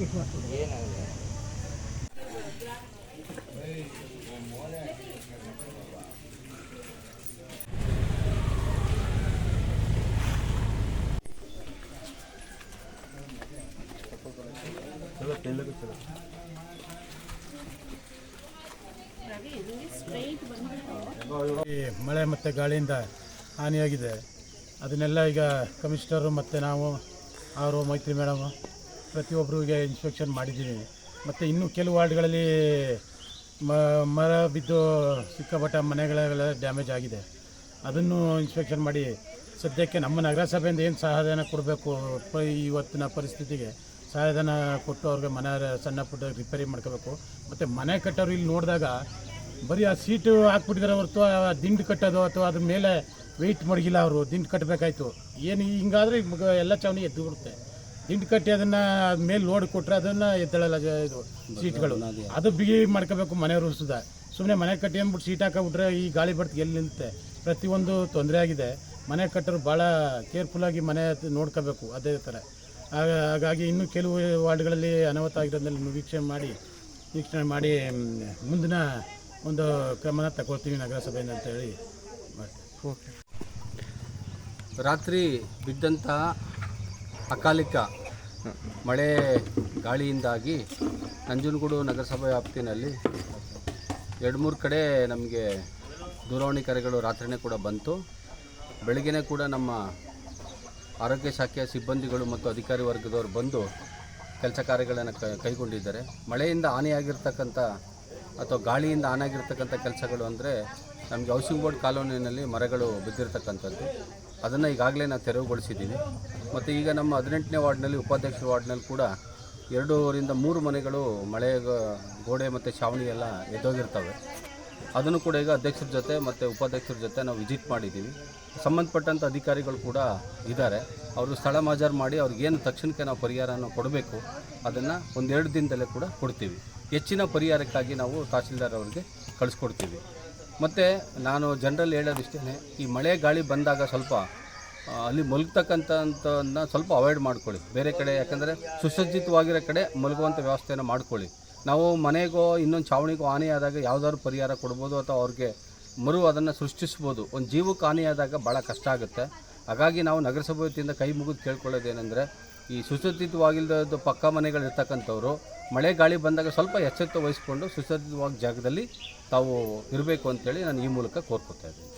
ಮಳೆ ಮತ್ತು ಗಾಳಿಯಿಂದ ಹಾನಿಯಾಗಿದೆ. ಅದನ್ನೆಲ್ಲ ಈಗ ಕಮಿಷನರು ಮತ್ತು ನಾವು ಅವರು ಮೈತ್ರಿ ಮೇಡಮು ಪ್ರತಿಯೊಬ್ಬರಿಗೆ ಇನ್ಸ್ಪೆಕ್ಷನ್ ಮಾಡಿದ್ದೀವಿ. ಮತ್ತು ಇನ್ನೂ ಕೆಲವು ವಾರ್ಡ್ಗಳಲ್ಲಿ ಮರ ಬಿದ್ದು ಸಿಕ್ಕಾಪಟ್ಟ ಮನೆಗಳೆಲ್ಲ ಡ್ಯಾಮೇಜ್ ಆಗಿದೆ. ಅದನ್ನು ಇನ್ಸ್ಪೆಕ್ಷನ್ ಮಾಡಿ ಸದ್ಯಕ್ಕೆ ನಮ್ಮ ನಗರಸಭೆಯಿಂದ ಏನು ಸಹಾಯಧನ ಕೊಡಬೇಕು ಇವತ್ತಿನ ಪರಿಸ್ಥಿತಿಗೆ ಸಹಾಯಧನ ಕೊಟ್ಟು ಅವ್ರಿಗೆ ಮನೆ ಸಣ್ಣ ಪುಟ್ಟ ರಿಪೇರಿ ಮಾಡ್ಕೋಬೇಕು. ಮತ್ತು ಮನೆ ಕಟ್ಟೋರು ಇಲ್ಲಿ ನೋಡಿದಾಗ ಬರೀ ಆ ಸೀಟು ಹಾಕ್ಬಿಟ್ಟಿದ್ದಾರೆ ಹೊರತು ದಿಂಡು ಕಟ್ಟೋದು ಅಥವಾ ಅದ್ರ ಮೇಲೆ ವೆಯ್ಟ್ ಮಡಗಿಲ್ಲ. ಅವರು ದಿಂಡು ಕಟ್ಟಬೇಕಾಯ್ತು. ಏನು ಹಿಂಗಾದರೆ ಎಲ್ಲ ಚಾವಣಿ ಎದ್ದು ಬಿಡುತ್ತೆ. ದಿಂಡು ಕಟ್ಟಿ ಅದನ್ನು ಮೇಲೆ ಲೋಡ್ ಕೊಟ್ಟರೆ ಅದನ್ನು ಎದ್ದಳಲ್ಲ ಇದು ಸೀಟ್ಗಳು. ಅದು ಬಿಗಿ ಮಾಡ್ಕೋಬೇಕು ಮನೆಯವರು ಸುಧಾ. ಸುಮ್ಮನೆ ಮನೆ ಕಟ್ಟಿ ಅಂದ್ಬಿಟ್ಟು ಸೀಟ್ ಹಾಕಿಬಿಟ್ರೆ ಈ ಗಾಳಿ ಬಡ್ತಿಗೆ ಎಲ್ಲಿ ನಿಲ್ಲುತ್ತೆ. ಪ್ರತಿಯೊಂದು ತೊಂದರೆ ಆಗಿದೆ. ಮನೆ ಕಟ್ಟೋರು ಭಾಳ ಕೇರ್ಫುಲ್ಲಾಗಿ ಮನೆ ನೋಡ್ಕೋಬೇಕು. ಅದೇ ಥರ ಹಾಗಾಗಿ ಇನ್ನೂ ಕೆಲವು ವಾರ್ಡ್ಗಳಲ್ಲಿ ಅನಾಹುತ ಆಗಿರೋದ್ರಲ್ಲಿ ವೀಕ್ಷಣೆ ಮಾಡಿ ಮುಂದಿನ ಒಂದು ಕ್ರಮನ ತಗೊಳ್ತೀವಿ ನಗರಸಭೆಯಿಂದ ಅಂತ ಹೇಳಿ. ಓಕೆ. ರಾತ್ರಿ ಬಿದ್ದಂಥ ಅಕಾಲಿಕ ಮಳೆ ಗಾಳಿಯಿಂದಾಗಿ ನಂಜನಗೂಡು ನಗರಸಭೆ ವ್ಯಾಪ್ತಿನಲ್ಲಿ 2-3 ಕಡೆ ನಮಗೆ ದೂರವಾಣಿ ಕರೆಗಳು ರಾತ್ರಿನೇ ಕೂಡ ಬಂತು. ಬೆಳಗ್ಗೆನೇ ಕೂಡ ನಮ್ಮ ಆರೋಗ್ಯ ಶಾಖೆಯ ಸಿಬ್ಬಂದಿಗಳು ಮತ್ತು ಅಧಿಕಾರಿ ವರ್ಗದವರು ಬಂದು ಕೆಲಸ ಕಾರ್ಯಗಳನ್ನು ಕೈಗೊಂಡಿದ್ದಾರೆ. ಮಳೆಯಿಂದ ಹಾನಿಯಾಗಿರ್ತಕ್ಕಂಥ ಅಥವಾ ಗಾಳಿಯಿಂದ ಹಾನಿಯಾಗಿರ್ತಕ್ಕಂಥ ಕೆಲಸಗಳು ಅಂದರೆ ನಮಗೆ ಹೌಸಿಂಗ್ ಬೋರ್ಡ್ ಕಾಲೋನಿಯಲ್ಲಿ ಮರಗಳು ಬಿದ್ದಿರ್ತಕ್ಕಂಥದ್ದು. ಅದನ್ನು ಈಗಾಗಲೇ ನಾವು ತೆರವುಗೊಳಿಸಿದ್ದೀವಿ. ಮತ್ತು ಈಗ ನಮ್ಮ 18ನೇ ವಾರ್ಡ್ನಲ್ಲಿ ಉಪಾಧ್ಯಕ್ಷ ವಾರ್ಡ್ನಲ್ಲಿ ಕೂಡ 2ರಿಂದ 3 ಮನೆಗಳು ಮಳೆ ಗೋಡೆ ಮತ್ತು ಛಾವಣಿ ಎಲ್ಲ ಎದ್ದೋಗಿರ್ತವೆ. ಅದನ್ನು ಕೂಡ ಈಗ ಅಧ್ಯಕ್ಷರ ಜೊತೆ ಮತ್ತು ಉಪಾಧ್ಯಕ್ಷರ ಜೊತೆ ನಾವು ವಿಸಿಟ್ ಮಾಡಿದ್ದೀವಿ. ಸಂಬಂಧಪಟ್ಟಂಥ ಅಧಿಕಾರಿಗಳು ಕೂಡ ಇದ್ದಾರೆ. ಅವರು ಸ್ಥಳ ಮಾಜಾರು ಮಾಡಿ ಅವ್ರಿಗೇನು ತಕ್ಷಣಕ್ಕೆ ನಾವು ಪರಿಹಾರನ ಕೊಡಬೇಕು ಅದನ್ನು 1-2 ದಿನದಲ್ಲೇ ಕೂಡ ಕೊಡ್ತೀವಿ. ಹೆಚ್ಚಿನ ಪರಿಹಾರಕ್ಕಾಗಿ ನಾವು ತಹಸೀಲ್ದಾರ್ ಅವರಿಗೆ ಕಳಿಸ್ಕೊಡ್ತೀವಿ. ಮತ್ತು ನಾನು ಜನರಲ್ಲಿ ಹೇಳೋದಿಷ್ಟೇ, ಈ ಮಳೆ ಗಾಳಿ ಬಂದಾಗ ಸ್ವಲ್ಪ ಅಲ್ಲಿ ಮಲಗ್ತಕ್ಕಂಥದ್ದನ್ನು ಸ್ವಲ್ಪ ಅವಾಯ್ಡ್ ಮಾಡ್ಕೊಳ್ಳಿ. ಬೇರೆ ಕಡೆ, ಯಾಕಂದರೆ ಸುಸಜ್ಜಿತವಾಗಿರೋ ಕಡೆ ಮಲಗುವಂಥ ವ್ಯವಸ್ಥೆಯನ್ನು ಮಾಡ್ಕೊಳ್ಳಿ. ನಾವು ಮನೆಗೋ ಇನ್ನೊಂದು ಛಾವಣಿಗೋ ಹಾನಿಯಾದಾಗ ಯಾವುದಾದ್ರು ಪರಿಹಾರ ಕೊಡ್ಬೋದು ಅಥವಾ ಅವ್ರಿಗೆ ಅದನ್ನು ಸೃಷ್ಟಿಸ್ಬೋದು. ಒಂದು ಜೀವಕ್ಕೆ ಹಾನಿಯಾದಾಗ ಭಾಳ ಕಷ್ಟ ಆಗುತ್ತೆ. ಹಾಗಾಗಿ ನಾವು ನಗರಸಭೆ ವತಿಯಿಂದ ಕೈ ಮುಗಿದು ಕೇಳ್ಕೊಳ್ಳೋದೇನೆಂದರೆ, ಈ ಸುಸಜ್ಜಿತವಾಗಿಲ್ಲದ ಪಕ್ಕ ಮನೆಗಳಿರ್ತಕ್ಕಂಥವ್ರು ಮಳೆ ಗಾಳಿ ಬಂದಾಗ ಸ್ವಲ್ಪ ಎಚ್ಚೆತ್ತು ವಹಿಸ್ಕೊಂಡು ಸುಸಜ್ಜಿತವಾಗಿ ಜಾಗದಲ್ಲಿ ತಾವು ಇರಬೇಕು ಅಂತೇಳಿ ನಾನು ಈ ಮೂಲಕ ಕೋರ್ಕೊತಾ ಇದ್ದೀನಿ.